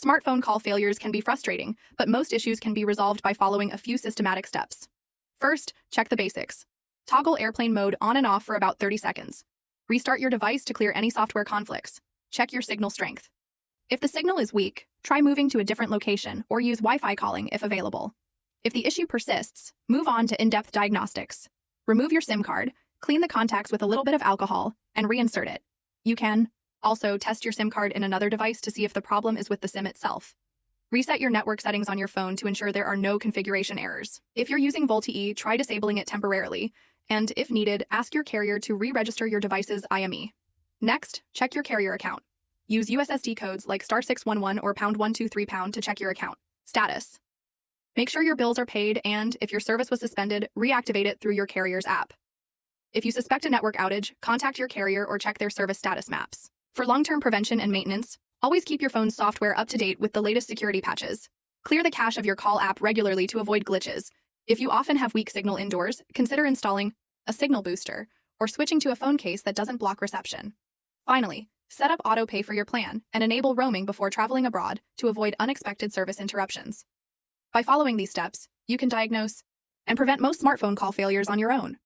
Smartphone call failures can be frustrating, but most issues can be resolved by following a few systematic steps. First, check the basics. Toggle airplane mode on and off for about 30 seconds. Restart your device to clear any software conflicts. Check your signal strength. If the signal is weak, try moving to a different location or use Wi-Fi calling if available. If the issue persists, move on to in-depth diagnostics. Remove your SIM card, clean the contacts with a little bit of alcohol, and reinsert it. You can also test your SIM card in another device to see if the problem is with the SIM itself. Reset your network settings on your phone to ensure there are no configuration errors. If you're using VoLTE, try disabling it temporarily, and if needed, ask your carrier to re-register your device's IME. Next, check your carrier account. Use USSD codes like *611 or #123# to check your account status. Make sure your bills are paid, and if your service was suspended, reactivate it through your carrier's app. If you suspect a network outage, contact your carrier or check their service status maps. For long-term prevention and maintenance, always keep your phone's software up to date with the latest security patches. Clear the cache of your call app regularly to avoid glitches. If you often have weak signal indoors, consider installing a signal booster or switching to a phone case that doesn't block reception. Finally, set up auto pay for your plan and enable roaming before traveling abroad to avoid unexpected service interruptions. By following these steps, you can diagnose and prevent most smartphone call failures on your own.